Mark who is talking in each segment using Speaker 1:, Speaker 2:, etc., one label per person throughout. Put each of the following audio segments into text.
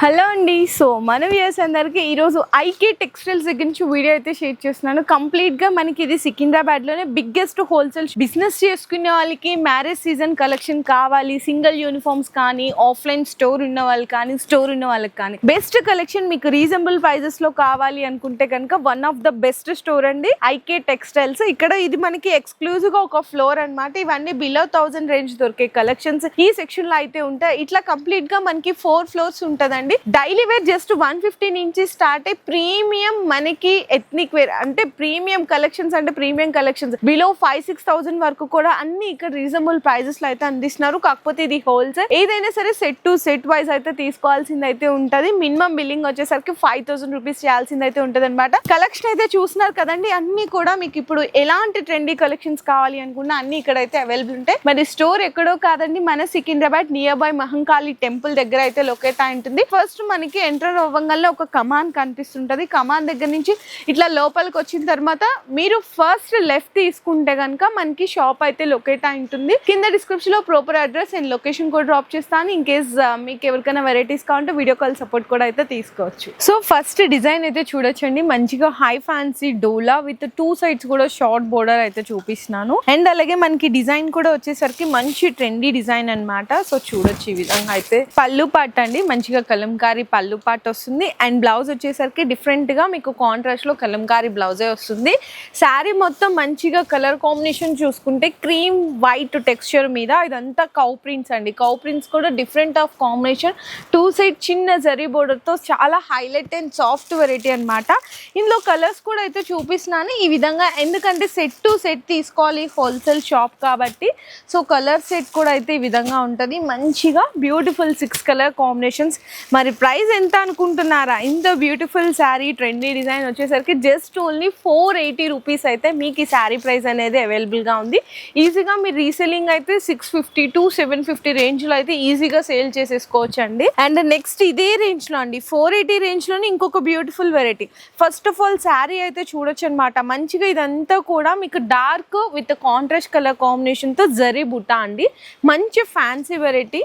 Speaker 1: Hello అండి. So మన viewers అందరికీ ఈరోజు ఐకే టెక్స్టైల్స్ దగ్గర నుంచి వీడియో అయితే షేర్ చేస్తున్నాను. కంప్లీట్గా మనకి ఇది సికింద్రాబాద్లోనే బిగ్గెస్ట్ హోల్సేల్ బిజినెస్ చేసుకునే వాళ్ళకి మ్యారేజ్ సీజన్ కలెక్షన్ కావాలి, సింగిల్ యూనిఫామ్స్ కానీ, ఆఫ్లైన్ స్టోర్ ఉన్న వాళ్ళు కానీ, స్టోర్ ఉన్న వాళ్ళకి కానీ బెస్ట్ కలెక్షన్ మీకు రీజనబుల్ ప్రైజెస్లో కావాలి అనుకుంటే కనుక one of the best store అండి ఐకే టెక్స్టైల్స్. ఇక్కడ ఇది మనకి ఎక్స్క్లూజివ్గా ఒక ఫ్లోర్ అనమాట. ఇవన్నీ బిలో 1000 రేంజ్ దొరికే కలెక్షన్స్ ఈ సెక్షన్లో అయితే ఉంటాయి. ఇట్లా కంప్లీట్గా మనకి 4 ఫ్లోర్స్ ఉంటుందండి. డైలీ వేర్ జస్ట్ 150 నుంచి స్టార్ట్ అయ్యి ప్రీమియం మనకి ఎథ్నిక్ వేర్ అంటే ప్రీమియం కలెక్షన్స్ బిలో 5-6,000 వరకు కూడా అన్ని ఇక్కడ రీజనబుల్ ప్రైజెస్ లో అయితే అందిస్తున్నారు. కాకపోతే ఇది హోల్సేల్, ఏదైనా సరే సెట్ టు సెట్ వైజ్ అయితే తీసుకోవాల్సింది అయితే ఉంటది. మినిమం బిల్లింగ్ వచ్చేసరికి 5,000 రూపీస్ చేయాల్సింది అయితే ఉంటది అనమాట. కలెక్షన్ అయితే చూస్తున్నారు కదండి, అన్ని కూడా మీకు ఇప్పుడు ఎలాంటి ట్రెండీ కలెక్షన్స్ కావాలి అనుకున్నా అన్ని ఇక్కడ అయితే అవైలబుల్ ఉంటాయి. మరి స్టోర్ ఎక్కడో కాదండి, మన Secunderabad near by Mahankali temple దగ్గర అయితే లొకేట్ అయి ఉంటుంది. ఫస్ట్ మనకి ఎంటర్ అవ్వగానే ఒక కమాన్ కనిపిస్తుంటది. కమాన్ దగ్గర నుంచి ఇట్లా లోపలికి వచ్చిన తర్వాత మీరు ఫస్ట్ లెఫ్ట్ తీసుకుంటే కనుక మనకి షాప్ అయితే లొకేట్ అయి ఉంటుంది. కింద డిస్క్రిప్షన్ లో ప్రాపర్ అడ్రస్ అండ్ లొకేషన్ కూడా డ్రాప్ చేస్తాను. ఇన్ కేస్ మీకు ఎవరికైనా వెరైటీస్ కావాలంటే వీడియో కాల్ సపోర్ట్ కూడా అయితే తీసుకోవచ్చు. సో ఫస్ట్ డిజైన్ అయితే చూడొచ్చండి, మంచిగా high fancy dola with 2 sides కూడా షార్ట్ బోర్డర్ అయితే చూపిస్తున్నాను. అండ్ అలాగే మనకి డిజైన్ కూడా వచ్చేసరికి మంచి ట్రెండీ డిజైన్ అనమాట. సో చూడొచ్చు ఈ విధంగా అయితే పళ్ళు పాట అండి, మంచిగా కలంకారీ పళ్ళు పాట వస్తుంది. అండ్ బ్లౌజ్ వచ్చేసరికి డిఫరెంట్ గా మీకు కాంట్రాస్ట్ లో కలంకారీ బ్లౌజే వస్తుంది. శారీ మొత్తం మంచిగా కలర్ కాంబినేషన్ చూసుకుంటే క్రీమ్ వైట్ టెక్స్చర్ మీద ఇదంతా కౌ ప్రింట్స్ అండి. కౌ ప్రింట్స్ కూడా డిఫరెంట్ ఆఫ్ కాంబినేషన్, 2 సైడ్ చిన్న జరీ బోర్డర్ తో చాలా హైలైట్ అండ్ సాఫ్ట్ వెరైటీ అనమాట. ఇందులో కలర్స్ కూడా అయితే చూపిస్తున్నాను ఈ విధంగా, ఎందుకంటే సెట్ టు సెట్ తీసుకోవాలి, హోల్సేల్ షాప్ కాబట్టి. సో కలర్ సెట్ కూడా అయితే ఈ విధంగా ఉంటుంది, మంచిగా బ్యూటిఫుల్ 6 కలర్ కాంబినేషన్స్. మరి ప్రైస్ ఎంత అనుకుంటున్నారా? ఇంత బ్యూటిఫుల్ శారీ ట్రెండీ డిజైన్ వచ్చేసరికి జస్ట్ ఓన్లీ 480 రూపీస్ అయితే మీకు ఈ శారీ ప్రైస్ అనేది అవైలబుల్గా ఉంది. ఈజీగా మీరు రీసెల్లింగ్ అయితే 650 to 750 రేంజ్లో అయితే ఈజీగా సేల్ చేసేసుకోవచ్చు అండి. అండ్ నెక్స్ట్ ఇదే రేంజ్లో అండి 480 రేంజ్లోనే ఇంకొక beautiful variety. First of all sari అయితే చూడొచ్చు అనమాట. మంచిగా ఇదంతా కూడా మీకు డార్క్ విత్ కాంట్రాస్ట్ కలర్ కాంబినేషన్తో జరీ బుట్ట అండి, మంచి ఫ్యాన్సీ వెరైటీ.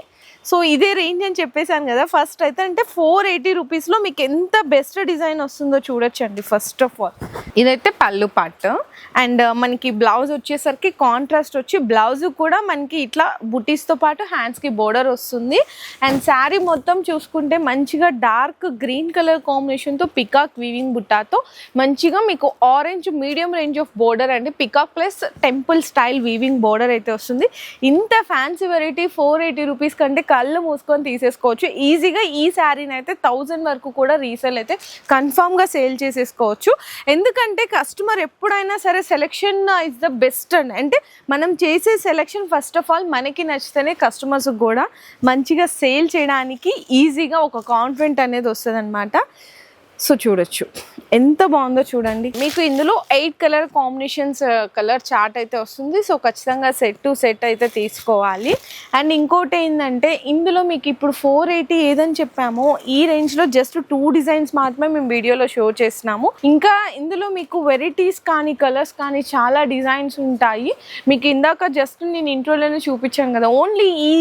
Speaker 1: సో ఇదే రేంజ్ అని చెప్పేశాను కదా ఫస్ట్ అయితే, అంటే 480 రూపీస్లో మీకు ఎంత బెస్ట్ డిజైన్ వస్తుందో చూడొచ్చండి. ఫస్ట్ ఆఫ్ ఆల్ ఇదైతే పళ్ళు పార్ట్. అండ్ మనకి బ్లౌజ్ వచ్చేసరికి కాంట్రాస్ట్ వచ్చి బ్లౌజ్ కూడా మనకి ఇట్లా బుటీస్తో పాటు హ్యాండ్స్కి బోర్డర్ వస్తుంది. అండ్ శారీ మొత్తం చూసుకుంటే మంచిగా డార్క్ గ్రీన్ కలర్ కాంబినేషన్తో పికాక్ వీవింగ్ బుట్టాతో మంచిగా మీకు orange medium range of border అండి, peacock plus temple style weaving border అయితే వస్తుంది. ఇంత ఫ్యాన్సీ వెరైటీ 480 రూపీస్ కంటే కళ్ళు మూసుకొని తీసేసుకోవచ్చు ఈజీగా. ఈ శారీని అయితే 1000 వరకు కూడా రీసేల్ అయితే కన్ఫామ్గా సేల్ చేసేసుకోవచ్చు. ఎందుకంటే కస్టమర్ ఎప్పుడైనా సరే సెలెక్షన్ ఇస్ ద బెస్ట్ అండి. అంటే మనం చేసే సెలెక్షన్ ఫస్ట్ ఆఫ్ ఆల్ మనకి నచ్చితేనే కస్టమర్స్కి కూడా మంచిగా సేల్ చేయడానికి ఈజీగా ఒక కాన్ఫిడెంట్ అనేది వస్తుంది అనమాట. సో చూడొచ్చు ఎంత బాగుందో చూడండి. మీకు ఇందులో 8 కలర్ కాంబినేషన్స్ కలర్ చార్ట్ అయితే వస్తుంది. సో ఖచ్చితంగా సెట్ టు సెట్ అయితే తీసుకోవాలి. అండ్ ఇంకోటి ఏంటంటే ఇందులో మీకు ఇప్పుడు 480 ఏదని చెప్పామో ఈ రేంజ్లో జస్ట్ 2 డిజైన్స్ మాత్రమే మేము వీడియోలో షో చేస్తున్నాము. ఇంకా ఇందులో మీకు వెరైటీస్ కానీ కలర్స్ కానీ చాలా డిజైన్స్ ఉంటాయి. మీకు ఇందాక జస్ట్ నేను ఇంట్రోలోనే చూపించాను కదా, ఓన్లీ ఈ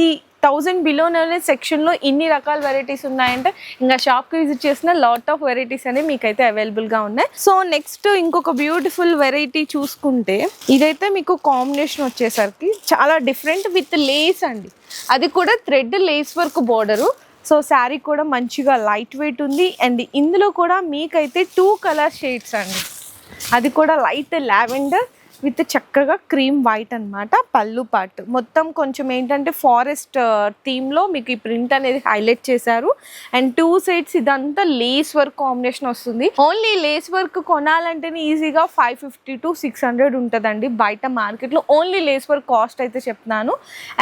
Speaker 1: 1000 బిలోనే సెక్షన్లో ఇన్ని రకాల వెరైటీస్ ఉన్నాయంటే ఇంకా షాప్కి విజిట్ చేసిన లాట్ ఆఫ్ వెరైటీస్ అనేవి మీకైతే అవైలబుల్గా ఉన్నాయి. సో నెక్స్ట్ ఇంకొక బ్యూటిఫుల్ వెరైటీ చూసుకుంటే ఇదైతే మీకు కాంబినేషన్ వచ్చేసరికి చాలా డిఫరెంట్ విత్ లేస్ అండి, అది కూడా thread lace work border. So sari కూడా మంచిగా లైట్ వెయిట్ ఉంది. అండ్ ఇందులో కూడా మీకైతే 2 కలర్ షేడ్స్ అండి, అది కూడా లైట్ లావెండర్ విత్ చక్కగా క్రీమ్ వైట్ అనమాట. పళ్ళు పార్ట్ మొత్తం కొంచెం ఏంటంటే ఫారెస్ట్ థీమ్లో మీకు ఈ ప్రింట్ అనేది హైలైట్ చేశారు. అండ్ 2 సైడ్స్ ఇదంతా లేస్ వర్క్ కాంబినేషన్ వస్తుంది. ఓన్లీ లేస్ వర్క్ కొనాలంటేనే ఈజీగా 550 to 600 ఉంటుందండి బయట మార్కెట్లో. ఓన్లీ లేస్ వర్క్ కాస్ట్ అయితే చెప్తున్నాను.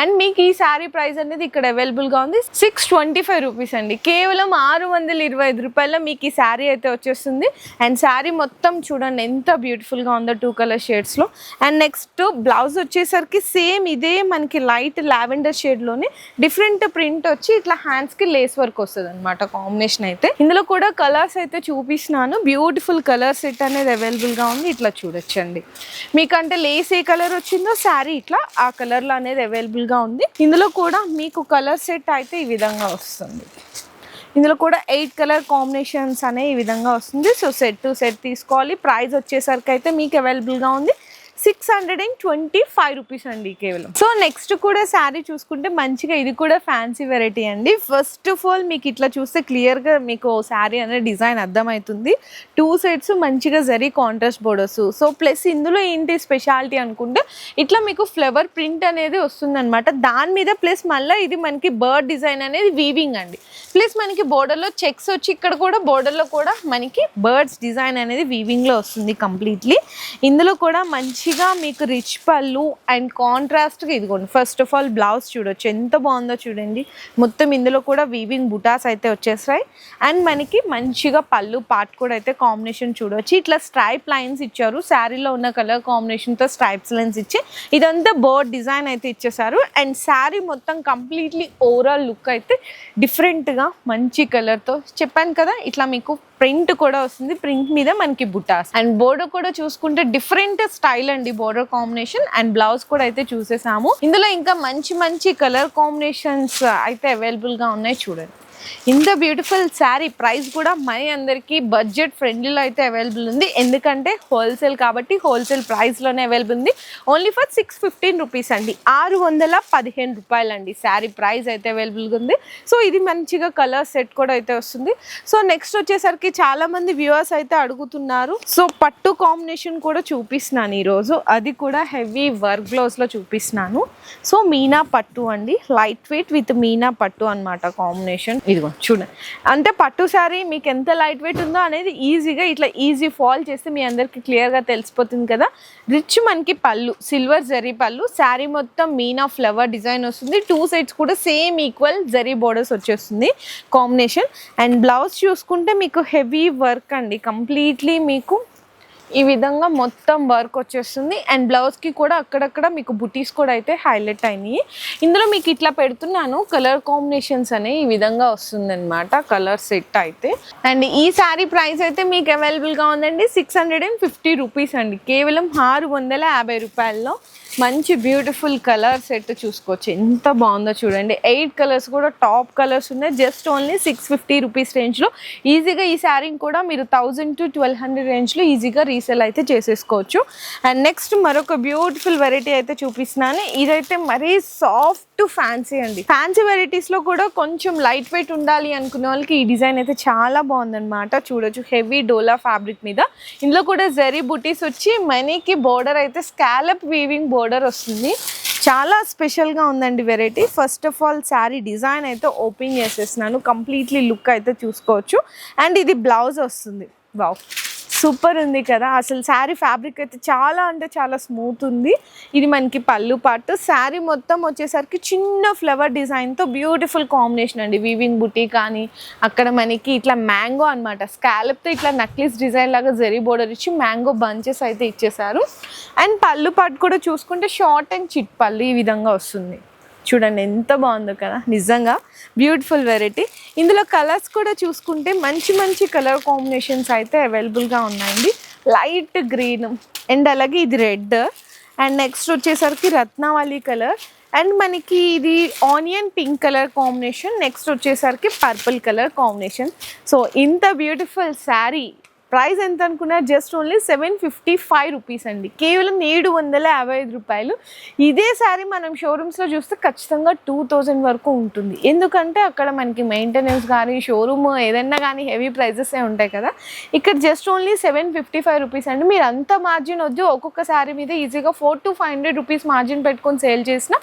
Speaker 1: అండ్ మీకు ఈ శారీ ప్రైస్ అనేది ఇక్కడ అవైలబుల్గా ఉంది 625 రూపీస్ అండి. కేవలం 625 రూపాయల్లో మీకు ఈ శారీ అయితే వచ్చేస్తుంది. అండ్ శారీ మొత్తం చూడండి ఎంత బ్యూటిఫుల్గా ఉందో 2 కలర్ షేడ్స్లో. అండ్ నెక్స్ట్ బ్లౌజ్ వచ్చేసరికి సేమ్ ఇదే మనకి లైట్ లావెండర్ షేడ్లోనే డిఫరెంట్ ప్రింట్ వచ్చి ఇట్లా హ్యాండ్స్కి లేస్ వర్క్ వస్తుంది అనమాట కాంబినేషన్ అయితే. ఇందులో కూడా కలర్స్ అయితే చూపిస్తున్నాను, బ్యూటిఫుల్ కలర్ సెట్ అనేది అవైలబుల్గా ఉంది. ఇట్లా చూడొచ్చండి, మీకంటే లేస్ ఏ కలర్ వచ్చిందో శారీ ఇట్లా ఆ కలర్లో అనేది అవైలబుల్గా ఉంది. ఇందులో కూడా మీకు కలర్ సెట్ అయితే ఈ విధంగా వస్తుంది. ఇందులో కూడా 8 కలర్ కాంబినేషన్స్ అనే ఈ విధంగా వస్తుంది. సో సెట్ టు సెట్ తీసుకోవాలి. ప్రైస్ వచ్చేసరికి అయితే మీకు అవైలబుల్గా ఉంది 625 రూపీస్ అండి కేవలం. సో నెక్స్ట్ కూడా శారీ చూసుకుంటే మంచిగా ఇది కూడా ఫ్యాన్సీ వెరైటీ అండి. ఫస్ట్ ఆఫ్ ఆల్ మీకు ఇట్లా చూస్తే క్లియర్గా మీకు శారీ అనే డిజైన్ అర్థమవుతుంది. 2 సెట్స్ మంచిగా zari contrast borders. So plus ఇందులో ఏంటి స్పెషాలిటీ అనుకుంటే ఇట్లా మీకు ఫ్లవర్ ప్రింట్ అనేది వస్తుంది అనమాట. దాని మీద ప్లస్ మళ్ళీ ఇది మనకి బర్డ్ డిజైన్ అనేది వీవింగ్ అండి. ప్లస్ మనకి బోర్డర్లో చెక్స్ వచ్చి ఇక్కడ కూడా బోర్డర్లో కూడా మనకి బర్డ్స్ డిజైన్ అనేది వీవింగ్లో వస్తుంది కంప్లీట్లీ. ఇందులో కూడా మంచిగా మీకు రిచ్ పళ్ళు అండ్ కాంట్రాస్ట్గా ఇదిగోండి. ఫస్ట్ ఆఫ్ ఆల్ బ్లౌజ్ చూడొచ్చు ఎంత బాగుందో చూడండి. మొత్తం ఇందులో కూడా వీవింగ్ బుటాస్ అయితే వచ్చేసాయి. అండ్ మనకి మంచిగా పళ్ళు పార్ట్ కూడా అయితే కాంబినేషన్ చూడొచ్చు. ఇట్లా స్ట్రైప్ లైన్స్ ఇచ్చారు. శారీలో ఉన్న కలర్ కాంబినేషన్తో స్ట్రైప్స్ లైన్స్ ఇచ్చి ఇదంతా బర్డ్ డిజైన్ అయితే ఇచ్చేసారు. అండ్ శారీ మొత్తం కంప్లీట్లీ ఓవరాల్ లుక్ అయితే డిఫరెంట్గా మంచి కలర్తో చెప్పాను కదా. ఇట్లా మీకు ప్రింట్ కూడా వస్తుంది. ప్రింట్ మీద మనకి బుటాస్ అండ్ బోర్డర్ కూడా చూసుకుంటే డిఫరెంట్ స్టైల్ అండి బోర్డర్ కాంబినేషన్. అండ్ బ్లౌజ్ కూడా అయితే చూసేసాము. ఇందులో ఇంకా మంచి మంచి కలర్ కాంబినేషన్స్ అయితే అవైలబుల్ గా ఉన్నాయి చూడండి. ఇంత బ్యూటిఫుల్ శారీ ప్రైస్ కూడా మనీ అందరికీ బడ్జెట్ ఫ్రెండ్లీలో అయితే అవైలబుల్ ఉంది. ఎందుకంటే హోల్సేల్ కాబట్టి హోల్సేల్ ప్రైస్లోనే అవైలబుల్ ఉంది. ఓన్లీ ఫర్ 615 రూపీస్ అండి. 615 రూపాయలు అండి శారీ ప్రైస్ అయితే అవైలబుల్గా ఉంది. సో ఇది మంచిగా కలర్ సెట్ కూడా అయితే వస్తుంది. సో నెక్స్ట్ వచ్చేసరికి చాలా మంది వ్యూవర్స్ అయితే అడుగుతున్నారు. సో పట్టు కాంబినేషన్ కూడా చూపిస్తున్నాను ఈరోజు. అది కూడా హెవీ వర్క్ బ్లౌజ్లో చూపిస్తున్నాను. సో మీనా పట్టు అండి, లైట్ వెయిట్ విత్ మీనా పట్టు అనమాట కాంబినేషన్. ఇదిగో చూడండి. అంటే పట్టు శారీ మీకు ఎంత లైట్ వెయిట్ ఉందో అనేది ఈజీగా ఇట్లా ఈజీ ఫాల్ చేస్తే మీ అందరికి క్లియర్గా తెలిసిపోతుంది కదా. రిచ్ మనకి పళ్ళు సిల్వర్ జరీ పళ్ళు. శారీ మొత్తం మీనా ఫ్లవర్ డిజైన్ వస్తుంది. 2 సైడ్స్ కూడా సేమ్ ఈక్వల్ జరీ బోర్డర్స్ వచ్చేస్తుంది కాంబినేషన్. అండ్ బ్లౌజ్ చూసుకుంటే మీకు హెవీ వర్క్ అండి. కంప్లీట్లీ మీకు ఈ విధంగా మొత్తం వర్క్ వచ్చేస్తుంది. అండ్ బ్లౌజ్కి కూడా అక్కడక్కడ మీకు బుటీస్ కూడా అయితే హైలైట్ అయినాయి. ఇందులో మీకు ఇట్లా పెడుతున్నాను కలర్ కాంబినేషన్స్ అనే ఈ విధంగా వస్తుంది అనమాట కలర్ సెట్ అయితే. అండ్ ఈ శారీ ప్రైస్ అయితే మీకు అవైలబుల్గా ఉందండి 650 రూపీస్ అండి. కేవలం 650 రూపాయల్లో మంచి బ్యూటిఫుల్ కలర్ సెట్ చూసుకోవచ్చు. ఎంత బాగుందో చూడండి. 8 కలర్స్ కూడా టాప్ కలర్స్ ఉన్నాయి. జస్ట్ ఓన్లీ 650 రూపీస్ రేంజ్లో ఈజీగా ఈ శారీని కూడా మీరు 1000 to 1200 రేంజ్లో ఈజీగా రీసేల్ అయితే చేసేసుకోవచ్చు. అండ్ నెక్స్ట్ మరొక బ్యూటిఫుల్ వెరైటీ అయితే చూపిస్తున్నాను. ఇదైతే మరీ సాఫ్ట్ ఫ్యాన్సీ అండి. ఫ్యాన్సీ వెరైటీస్లో కూడా కొంచెం లైట్ వెయిట్ ఉండాలి అనుకునే వాళ్ళకి ఈ డిజైన్ అయితే చాలా బాగుందన్నమాట. చూడొచ్చు హెవీ డోలా ఫ్యాబ్రిక్ మీద. ఇందులో కూడా జరీ బుటీస్ వచ్చి మనీకి బోర్డర్ అయితే స్కాలప్ వీవింగ్ బోర్డర్ వస్తుంది. చాలా స్పెషల్గా ఉందండి variety. First of all sari design అయితే ఓపెన్ చేసేస్తున్నాను. కంప్లీట్లీ లుక్ అయితే చూసుకోవచ్చు. అండ్ ఇది బ్లౌజ్ వస్తుంది. వావ్ సూపర్ ఉంది కదా. అసలు శారీ ఫ్యాబ్రిక్ అయితే చాలా అంటే చాలా స్మూత్ ఉంది. ఇది మనకి పళ్ళు పాటు. శారీ మొత్తం వచ్చేసరికి చిన్న ఫ్లవర్ డిజైన్తో బ్యూటిఫుల్ కాంబినేషన్ అండి. వీవింగ్ బుటీ కానీ అక్కడ మనకి ఇట్లా మ్యాంగో అనమాట స్కాలప్తో ఇట్లా నక్లీస్ డిజైన్ లాగా జరీ బోర్డర్ ఇచ్చి మ్యాంగో బంచెస్ అయితే ఇచ్చేసారు. అండ్ పళ్ళు పాటు కూడా చూసుకుంటే షార్ట్ అండ్ చిట్ పళ్ళు ఈ విధంగా వస్తుంది. చూడండి ఎంత బాగుందో కదా. నిజంగా బ్యూటిఫుల్ వెరైటీ. ఇందులో కలర్స్ కూడా చూసుకుంటే మంచి మంచి కలర్ కాంబినేషన్స్ అయితే అవైలబుల్గా ఉన్నాయండి. లైట్ గ్రీన్ అండ్ అలాగే ఇది రెడ్ అండ్ నెక్స్ట్ వచ్చేసరికి రత్నావళి కలర్ అండ్ మనకి ఇది onion pink colour combination. Next వచ్చేసరికి పర్పుల్ కలర్ కాంబినేషన్. సో ఇంత బ్యూటిఫుల్ శారీ ప్రైస్ ఎంత అనుకున్నా జస్ట్ ఓన్లీ 755 రూపీస్ అండి. కేవలం 755 రూపాయలు. ఇదే శారీ మనం షోరూమ్స్లో చూస్తే ఖచ్చితంగా 2000 వరకు ఉంటుంది. ఎందుకంటే అక్కడ మనకి మెయింటెనెన్స్ కానీ షోరూమ్ ఏదైనా కానీ హెవీ ప్రైజెసే ఉంటాయి కదా. ఇక్కడ జస్ట్ ఓన్లీ 755 రూపీస్ అండి. మీరు అంత మార్జిన్ వద్దు. ఒక్కొక్క శారీ మీద ఈజీగా 400 to 500 రూపీస్ మార్జిన్ పెట్టుకొని సేల్ చేసినా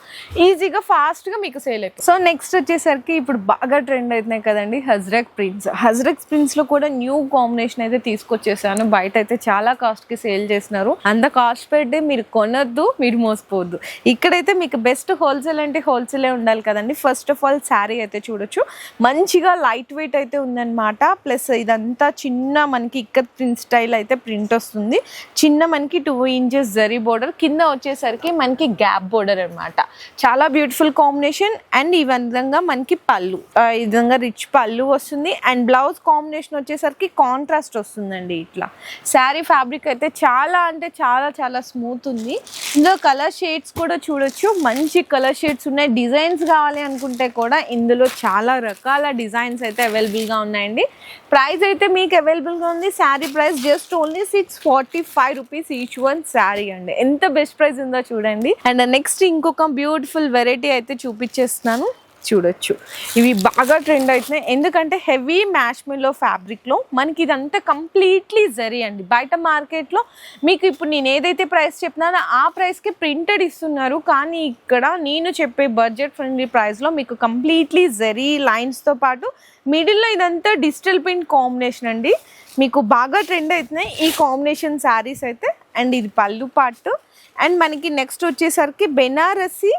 Speaker 1: ఈజీగా ఫాస్ట్గా మీకు సేల్ అవుతుంది. సో నెక్స్ట్ వచ్చేసరికి ఇప్పుడు బాగా ట్రెండ్ అవుతున్నాయి కదండి హజ్రక్ ప్రింట్స్. హజ్రక్ ప్రింట్స్లో కూడా న్యూ కాంబినేషన్ అయితే తీసుకొచ్చేసాను. బయట అయితే చాలా కాస్ట్కి సేల్ చేస్తున్నారు. అంత కాస్ట్ పెట్టి మీరు కొనొద్దు, మీరు మోసపోవద్దు. ఇక్కడైతే మీకు బెస్ట్ హోల్సేల్ అంటే హోల్సేలే ఉండాలి కదండి. ఫస్ట్ ఆఫ్ ఆల్ శారీ అయితే చూడొచ్చు మంచిగా లైట్ వెయిట్ అయితే ఉందన్నమాట. ప్లస్ ఇదంతా చిన్న మనకి ఇక్కత్ ప్రింట్ స్టైల్ అయితే ప్రింట్ వస్తుంది. చిన్న మనకి 2 ఇంచెస్ జరీ బోర్డర్ కింద వచ్చేసరికి మనకి గ్యాప్ బోర్డర్ అనమాట. చాలా బ్యూటిఫుల్ కాంబినేషన్. అండ్ ఈ విధంగా మనకి పళ్ళు ఈ విధంగా రిచ్ పళ్ళు వస్తుంది. అండ్ బ్లౌజ్ కాంబినేషన్ వచ్చేసరికి కాంట్రాస్ట్ వస్తుంది. వస్తుందండి. ఇట్లా శారీ ఫ్యాబ్రిక్ అయితే చాలా అంటే చాలా చాలా స్మూత్ ఉంది. ఇందులో కలర్ షేడ్స్ కూడా చూడొచ్చు, మంచి కలర్ షేడ్స్ ఉన్నాయి. డిజైన్స్ కావాలి అనుకుంటే కూడా ఇందులో చాలా రకాల డిజైన్స్ అయితే అవైలబుల్గా ఉన్నాయండి. ప్రైస్ అయితే మీకు అవైలబుల్గా ఉంది. Sari price just only 645 rupees each one sari అండి. ఎంత బెస్ట్ ప్రైస్ ఉందో చూడండి. అండ్ నెక్స్ట్ ఇంకొక బ్యూటిఫుల్ వెరైటీ అయితే చూపించేస్తున్నాను, చూడొచ్చు. ఇవి బాగా ట్రెండ్ అవుతున్నాయి, ఎందుకంటే హెవీ మ్యాష్మెల్లో ఫ్యాబ్రిక్లో మనకి ఇదంతా కంప్లీట్లీ జరీ అండి. బయట మార్కెట్లో మీకు ఇప్పుడు నేను ఏదైతే ప్రైస్ చెప్పినానో ఆ ప్రైస్కి ప్రింటెడ్ ఇస్తున్నారు, కానీ ఇక్కడ నేను చెప్పే బడ్జెట్ ఫ్రెండ్లీ ప్రైస్లో మీకు కంప్లీట్లీ జరీ లైన్స్తో పాటు మిడిల్లో ఇదంతా డిజిటల్ ప్రింట్ కాంబినేషన్ అండి. మీకు బాగా ట్రెండ్ అవుతున్నాయి ఈ కాంబినేషన్ శారీస్ అయితే. అండ్ ఇది పళ్ళు పార్ట్. అండ్ మనకి నెక్స్ట్ వచ్చేసరికి బెనారసి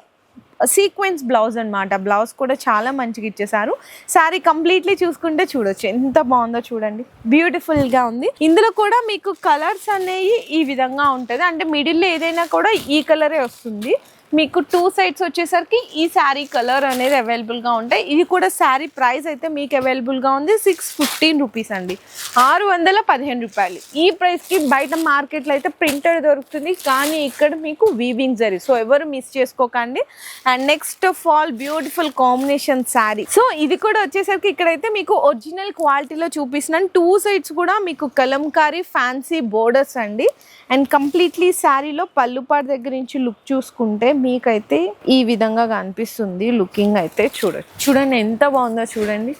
Speaker 1: సీక్వెన్స్ బ్లౌజ్ అనమాట. బ్లౌజ్ కూడా చాలా మంచిగా ఇచ్చేసారు. శారీ కంప్లీట్లీ చూసుకుంటే చూడొచ్చు ఎంత బాగుందో చూడండి, బ్యూటిఫుల్గా ఉంది. ఇందులో కూడా మీకు కలర్స్ అనేవి ఈ విధంగా ఉంటుంది, అంటే మిడిల్లో ఏదైనా కూడా ఈ కలరే వస్తుంది. మీకు 2 సైడ్స్ వచ్చేసరికి ఈ శారీ కలర్ అనేది అవైలబుల్గా ఉంటాయి. ఇది కూడా శారీ ప్రైస్ అయితే మీకు అవైలబుల్గా ఉంది 615 రూపీస్ అండి, 615 రూపాయలు. ఈ ప్రైస్కి బయట మార్కెట్లో అయితే ప్రింటెడ్ దొరుకుతుంది, కానీ ఇక్కడ మీకు వీవింగ్ జరీ. సో ఎవరు మిస్ చేసుకోకండి. And next of all beautiful combination sari. So ఇది కూడా వచ్చేసరికి ఇక్కడైతే మీకు ఒరిజినల్ క్వాలిటీలో చూపిస్తున్నాను. 2 సైడ్స్ కూడా మీకు కలంకారీ ఫ్యాన్సీ బోర్డర్స్ అండి. అండ్ కంప్లీట్లీ శారీలో పళ్ళు పాటు దగ్గర నుంచి లుక్ చూసుకుంటే మీకైతే ఈ విధంగా కనిపిస్తుంది. లుకింగ్ అయితే చూడండి ఎంత బాగుందో చూడండి.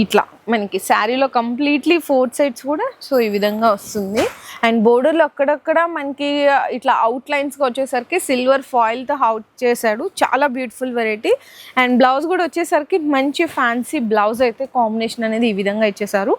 Speaker 1: ఇట్లా మనకి శారీలో కంప్లీట్లీ 4 సైడ్స్ కూడా సో ఈ విధంగా వస్తుంది. అండ్ బోర్డర్లో అక్కడక్కడ మనకి ఇట్లా అవుట్లైన్స్గా వచ్చేసరికి సిల్వర్ ఫాయిల్తో అవుట్ చేశాడు, చాలా బ్యూటిఫుల్ వెరైటీ. అండ్ బ్లౌజ్ కూడా వచ్చేసరికి మంచి ఫ్యాన్సీ బ్లౌజ్ అయితే కాంబినేషన్ అనేది ఈ విధంగా ఇచ్చేసారు.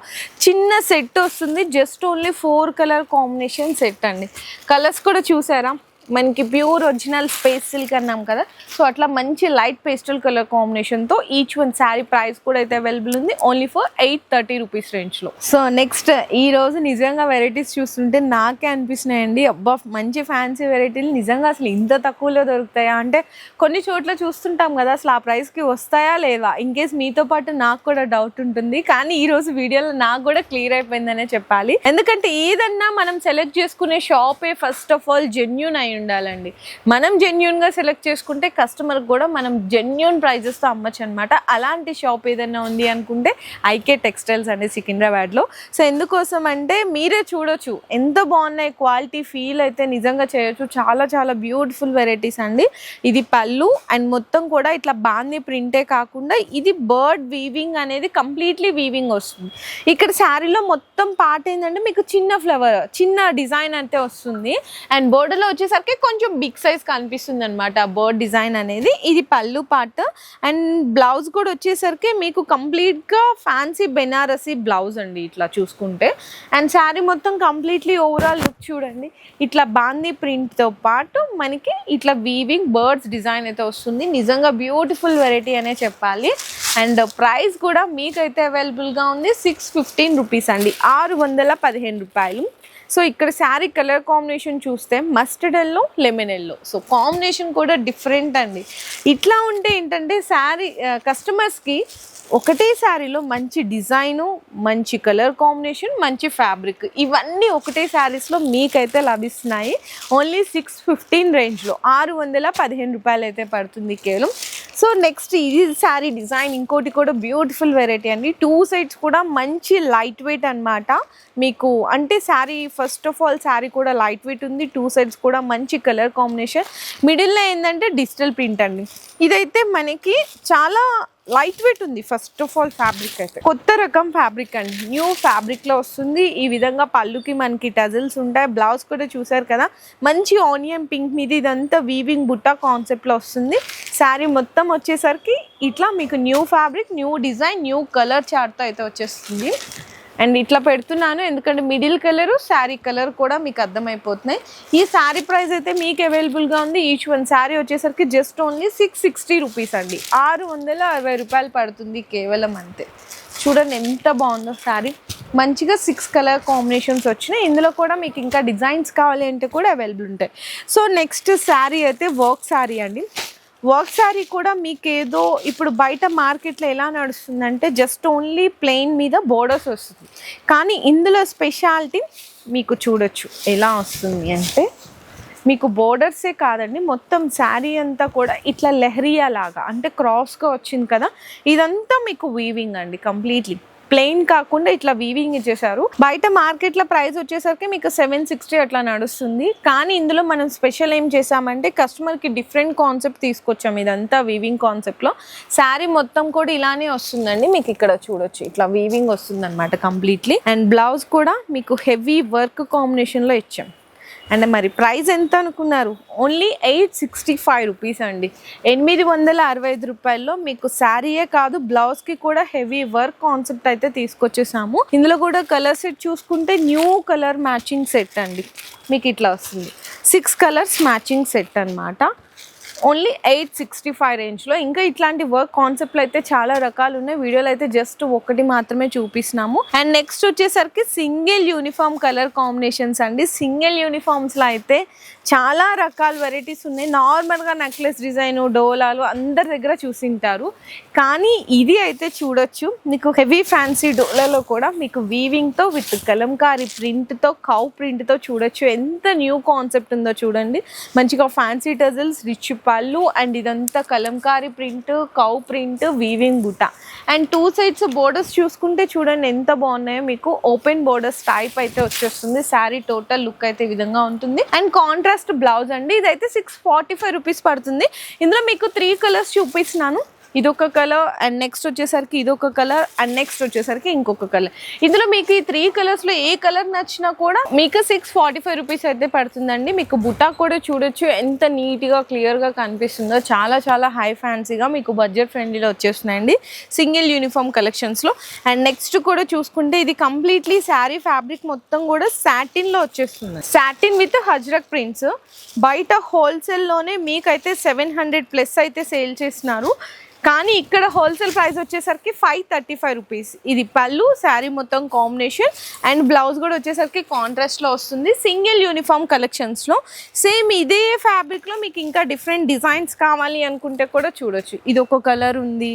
Speaker 1: చిన్న సెట్ వస్తుంది, just only 4 colour combination set అండి. కలర్స్ కూడా చూసారా, మనకి ప్యూర్ ఒరిజినల్ స్పేస్ సిల్క్ అన్నాం కదా, సో అట్లా మంచి లైట్ పేస్టల్ కలర్ కాంబినేషన్తో ఈచ్ వన్ శారీ ప్రైస్ కూడా అయితే అవైలబుల్ ఉంది, ఓన్లీ ఫర్ 830 రూపీస్ రేంజ్లో. సో నెక్స్ట్ ఈరోజు నిజంగా వెరైటీస్ చూస్తుంటే నాకే అనిపిస్తున్నాయండి, అబ్బా మంచి ఫ్యాన్సీ వెరైటీలు నిజంగా అసలు ఇంత తక్కువలో దొరుకుతాయా అంటే. కొన్ని చోట్ల చూస్తుంటాం కదా, అసలు ఆ ప్రైస్కి వస్తాయా లేదా, ఇన్ కేస్ మీతో పాటు నాకు కూడా డౌట్ ఉంటుంది. కానీ ఈరోజు వీడియోలో నాకు కూడా క్లియర్ అయిపోయిందనే చెప్పాలి, ఎందుకంటే ఏదన్నా మనం సెలెక్ట్ చేసుకునే షాపే ఫస్ట్ ఆఫ్ ఆల్ జెన్యూన్ అయి ఉండాలండి. మనం జెన్యూన్గా సెలెక్ట్ చేసుకుంటే కస్టమర్కి కూడా మనం జెన్యూన్ ప్రైజెస్తో అమ్మచ్చు అనమాట. అలాంటి షాప్ ఏదైనా ఉంది అనుకుంటే ఐకే టెక్స్టైల్స్ అండి సికింద్రాబాద్లో. సో ఎందుకోసం అంటే మీరే చూడొచ్చు ఎంత బాగున్నాయి, క్వాలిటీ ఫీల్ అయితే నిజంగా చేయొచ్చు. చాలా చాలా బ్యూటిఫుల్ వెరైటీస్ అండి. ఇది పళ్ళు అండ్ మొత్తం కూడా ఇట్లా బాందీ ప్రింటే కాకుండా ఇది బర్డ్ వీవింగ్ అనేది కంప్లీట్లీ వీవింగ్ వస్తుంది. ఇక్కడ శారీలో మొత్తం పార్ట్ ఏంటంటే మీకు చిన్న ఫ్లవర్ చిన్న డిజైన్ అయితే వస్తుంది. అండ్ బోర్డర్లో వచ్చేసరికి కొంచెం బిగ్ సైజ్ కనిపిస్తుంది అనమాట బర్డ్ డిజైన్ అనేది. ఇది పళ్ళు పార్ట్. అండ్ బ్లౌజ్ కూడా వచ్చేసరికి మీకు కంప్లీట్గా ఫ్యాన్సీ బెనారసీ బ్లౌజ్ అండి ఇట్లా చూసుకుంటే. అండ్ శారీ మొత్తం కంప్లీట్లీ ఓవరాల్ లుక్ చూడండి, ఇట్లా బాందీ ప్రింట్తో పాటు మనకి ఇట్లా వీవింగ్ బర్డ్స్ డిజైన్ అయితే వస్తుంది. నిజంగా బ్యూటిఫుల్ వెరైటీ అనే చెప్పాలి. అండ్ ప్రైస్ కూడా మీకైతే అవైలబుల్గా ఉంది 615 రూపీస్ అండి, 615 రూపాయలు. సో ఇక్కడ శారీ కలర్ కాంబినేషన్ చూస్తే mustard yellow, lemon yellow, so combination కూడా డిఫరెంట్ అండి. ఇట్లా ఉంటే ఏంటంటే శారీ కస్టమర్స్కి ఒకటే శారీలో మంచి డిజైను, మంచి కలర్ కాంబినేషన్, మంచి ఫ్యాబ్రిక్ ఇవన్నీ ఒకటే శారీస్లో మీకైతే లభిస్తున్నాయి. ఓన్లీ 615 రేంజ్లో 615 రూపాయలు అయితే పడుతుంది కేవలం. సో నెక్స్ట్ ఇది శారీ డిజైన్ ఇంకోటి కూడా బ్యూటిఫుల్ వెరైటీ అండి. 2 సైడ్స్ కూడా మంచి లైట్ వెయిట్ అనమాట మీకు. అంటే sari first of all sari కూడా లైట్ వెయిట్ ఉంది, 2 సైడ్స్ కూడా మంచి కలర్ కాంబినేషన్. మిడిల్లో ఏంటంటే డిజిటల్ ప్రింట్ అండి. ఇదైతే మనకి చాలా లైట్ వెయిట్ ఉంది. ఫస్ట్ ఆఫ్ ఆల్ ఫ్యాబ్రిక్ అయితే కొత్త రకం ఫ్యాబ్రిక్ అండి, న్యూ ఫ్యాబ్రిక్లో వస్తుంది. ఈ విధంగా పళ్ళుకి మనకి టజిల్స్ ఉంటాయి. బ్లౌజ్ కూడా చూసారు కదా, మంచి ఆనియన్ పింక్ మీద ఇదంతా వీవింగ్ బుట్టా కాన్సెప్ట్లో వస్తుంది. శారీ మొత్తం వచ్చేసరికి ఇట్లా మీకు new fabric, new design, new colour చార్ట్తో అయితే వచ్చేస్తుంది. అండ్ ఇట్లా పెడుతున్నాను ఎందుకంటే మిడిల్ కలరు శారీ కలర్ కూడా మీకు అర్థమైపోతున్నాయి. ఈ శారీ ప్రైస్ అయితే మీకు అవైలబుల్గా ఉంది. ఈచ్ వన్ శారీ వచ్చేసరికి జస్ట్ ఓన్లీ 660 రూపీస్ అండి, 660 రూపాయలు పడుతుంది కేవలం అంతే. చూడండి ఎంత బాగుందో శారీ, మంచిగా 6 కలర్ కాంబినేషన్స్ వచ్చినాయి. ఇందులో కూడా మీకు ఇంకా డిజైన్స్ కావాలి అంటే కూడా అవైలబుల్ ఉంటాయి. సో నెక్స్ట్ శారీ అయితే వర్క్ శారీ అండి. వర్క్ శారీ కూడా మీకు ఏదో ఇప్పుడు బయట మార్కెట్లో ఎలా నడుస్తుందంటే జస్ట్ ఓన్లీ ప్లెయిన్ మీద బోర్డర్స్ వస్తుంది, కానీ ఇందులో స్పెషాలిటీ మీకు చూడొచ్చు ఎలా వస్తుంది అంటే మీకు బోర్డర్సే కాదండి, మొత్తం శారీ అంతా కూడా ఇట్లా లెహరియా లాగా అంటే క్రాస్గా వచ్చింది కదా, ఇదంతా మీకు వీవింగ్ అండి. కంప్లీట్లీ ప్లెయిన్ కాకుండా ఇట్లా వీవింగ్ ఇచ్చేసారు. బయట మార్కెట్లో ప్రైస్ వచ్చేసరికి మీకు 760 అట్లా నడుస్తుంది, కానీ ఇందులో మనం స్పెషల్ ఏం చేసామంటే కస్టమర్కి డిఫరెంట్ కాన్సెప్ట్ తీసుకొచ్చాము. ఇదంతా వీవింగ్ కాన్సెప్ట్లో శారీ మొత్తం కూడా ఇలానే వస్తుందండి. మీకు ఇక్కడ చూడొచ్చు ఇట్లా వీవింగ్ వస్తుంది అనమాట కంప్లీట్లీ. అండ్ బ్లౌజ్ కూడా మీకు హెవీ వర్క్ కాంబినేషన్లో ఇచ్చాం. అండ్ మరి ప్రైస్ ఎంత అనుకున్నారు? ఓన్లీ 865 రూపీస్ అండి. 865 రూపాయల్లో మీకు శారీయే కాదు బ్లౌజ్కి కూడా హెవీ వర్క్ కాన్సెప్ట్ అయితే తీసుకొచ్చేసాము. ఇందులో కూడా కలర్ సెట్ చూసుకుంటే న్యూ కలర్ మ్యాచింగ్ సెట్ అండి. మీకు ఇట్లా వస్తుంది 6 కలర్స్ మ్యాచింగ్ సెట్ అనమాట. ఓన్లీ 865 రేంజ్లో. ఇంకా ఇట్లాంటి వర్క్ కాన్సెప్ట్లు అయితే చాలా రకాలు ఉన్నాయి. వీడియోలో అయితే జస్ట్ ఒకటి మాత్రమే చూపిస్తున్నాము. అండ్ నెక్స్ట్ వచ్చేసరికి సింగిల్ యూనిఫామ్ కలర్ కాంబినేషన్స్ అండి. సింగిల్ యూనిఫామ్స్లో అయితే చాలా రకాల వెరైటీస్ ఉన్నాయి. నార్మల్గా నెక్లెస్ డిజైన్ డోలాలు అందరి దగ్గర చూసింటారు, కానీ ఇది అయితే చూడొచ్చు మీకు హెవీ ఫ్యాన్సీ డోలాలో కూడా మీకు వీవింగ్తో విత్ కలంకారీ ప్రింట్తో కౌ ప్రింట్తో చూడొచ్చు. ఎంత న్యూ కాన్సెప్ట్ ఉందో చూడండి. మంచిగా ఫ్యాన్సీ టజల్స్, రిచ్ పళ్ళు, అండ్ ఇదంతా Kalamkari print, cow print, weaving బుట్ట. అండ్ 2 సైడ్స్ బోర్డర్స్ చూసుకుంటే చూడండి ఎంత బాగున్నాయో. మీకు ఓపెన్ బోర్డర్స్ టైప్ అయితే వచ్చేస్తుంది. శారీ టోటల్ లుక్ అయితే ఈ విధంగా ఉంటుంది. అండ్ కాంట్రాస్ట్ బ్లౌజ్ అండి. ఇదైతే 645 రూపీస్ పడుతుంది. ఇందులో మీకు 3 కలర్స్ చూపిస్తున్నాను. ఇదొక కలర్, అండ్ నెక్స్ట్ వచ్చేసరికి ఇదొక కలర్, అండ్ నెక్స్ట్ వచ్చేసరికి ఇంకొక కలర్. ఇందులో మీకు ఈ 3 కలర్స్లో ఏ కలర్ నచ్చినా కూడా మీకు 645 రూపీస్ అయితే పడుతుందండి. మీకు బుటా కూడా చూడొచ్చు ఎంత నీట్గా క్లియర్గా కనిపిస్తుందో. చాలా చాలా హై ఫ్యాన్సీగా మీకు బడ్జెట్ ఫ్రెండ్లీలో వచ్చేస్తున్నాయండి సింగిల్ యూనిఫామ్ కలెక్షన్స్లో. అండ్ నెక్స్ట్ కూడా చూసుకుంటే ఇది కంప్లీట్లీ శారీ ఫ్యాబ్రిక్ మొత్తం కూడా సాటిన్లో వచ్చేస్తుంది. Satin with Ajrakh prints. బయట హోల్సేల్లోనే మీకైతే 700+ అయితే సేల్ చేస్తున్నారు, కానీ ఇక్కడ హోల్సేల్ ప్రైస్ వచ్చేసరికి 535 రూపీస్. ఇది పళ్ళు, శారీ మొత్తం కాంబినేషన్, అండ్ బ్లౌజ్ కూడా వచ్చేసరికి కాంట్రాస్ట్లో వస్తుంది. సింగిల్ యూనిఫామ్ కలెక్షన్స్లో సేమ్ ఇదే ఫ్యాబ్రిక్లో మీకు ఇంకా డిఫరెంట్ డిజైన్స్ కావాలి అనుకుంటే కూడా చూడొచ్చు. ఇది ఒక కలర్ ఉంది,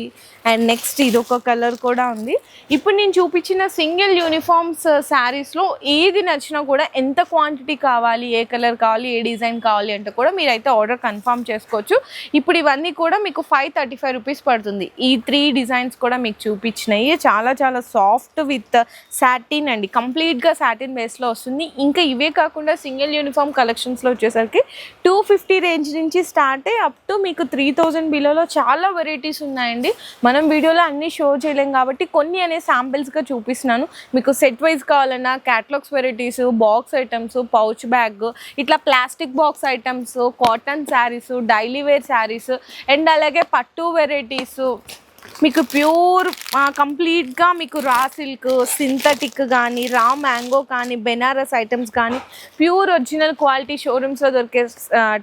Speaker 1: అండ్ నెక్స్ట్ ఇదొక కలర్ కూడా ఉంది. ఇప్పుడు నేను చూపించిన సింగిల్ యూనిఫామ్స్ శారీస్లో ఏది నచ్చినా కూడా ఎంత క్వాంటిటీ కావాలి, ఏ కలర్ కావాలి, ఏ డిజైన్ కావాలి అంటే కూడా మీరైతే ఆర్డర్ కన్ఫర్మ్ చేసుకోవచ్చు. ఇప్పుడు ఇవన్నీ కూడా మీకు 535 రూపీస్ పడుతుంది. ఈ 3 డిజైన్స్ కూడా మీకు చూపించినాయి. చాలా చాలా సాఫ్ట్ విత్ సాటిన్ అండి, కంప్లీట్గా సాటిన్ బేస్లో వస్తుంది. ఇంకా ఇవే కాకుండా సింగిల్ యూనిఫామ్ కలెక్షన్స్లో వచ్చేసరికి 250 రేంజ్ నుంచి స్టార్ట్ అయ్యి అప్ టు మీకు 3000 బిలోలో చాలా వెరైటీస్ ఉన్నాయండి. మనం వీడియోలో అన్నీ షో చేయలేం కాబట్టి కొన్ని అనే శాంపిల్స్గా చూపిస్తున్నాను. మీకు సెట్ వైజ్ కావాలన్నా catalogues varieties, box items, pouch bag, ఇట్లా plastic box items, cotton saris, daily wear saris, and అలాగే పట్టు వెరైటీస్, మీకు ప్యూర్ కంప్లీట్గా మీకు రా సిల్క్, సింథటిక్ కానీ, రా మ్యాంగో కానీ, బెనారస్ ఐటమ్స్ కానీ, ప్యూర్ ఒరిజినల్ క్వాలిటీ షోరూమ్స్లో దొరికే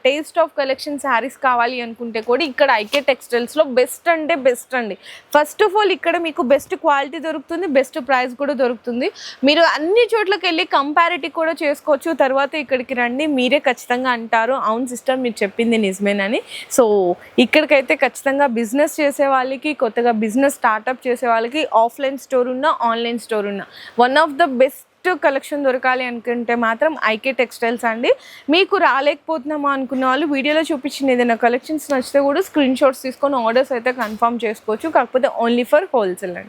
Speaker 1: టేస్ట్ ఆఫ్ కలెక్షన్ శారీస్ కావాలి అనుకుంటే కూడా ఇక్కడ ఐకే టెక్స్టైల్స్లో బెస్ట్ అంటే బెస్ట్ అండి. ఫస్ట్ ఆఫ్ ఆల్ ఇక్కడ మీకు బెస్ట్ క్వాలిటీ దొరుకుతుంది, బెస్ట్ ప్రైస్ కూడా దొరుకుతుంది. మీరు అన్ని చోట్లకి వెళ్ళి కంపారిటివ్ కూడా చేసుకోవచ్చు. తర్వాత ఇక్కడికి రండి, మీరే ఖచ్చితంగా అంటారు అవును సిస్టర్ మీరు చెప్పింది నిజమేనని. సో ఇక్కడికైతే ఖచ్చితంగా బిజినెస్ చేసే వాళ్ళకి, కొత్తగా బిజినెస్ స్టార్ట్అప్ చేసే వాళ్ళకి ఆఫ్లైన్ స్టోర్ ఉన్న, ఆన్లైన్ స్టోర్ ఉన్న one of the best collection దొరకాలి అనుకుంటే మాత్రం ఐకే టెక్స్టైల్స్ అండి. మీకు రాలేకపోతున్నామా అనుకున్న వాళ్ళు వీడియోలో చూపించిన ఏదైనా కలెక్షన్స్ నచ్చితే కూడా స్క్రీన్ షాట్స్ తీసుకొని ఆర్డర్స్ అయితే కన్ఫర్మ్ చేసుకోవచ్చు. కాకపోతే ఓన్లీ ఫర్ హోల్సేల్ అండి.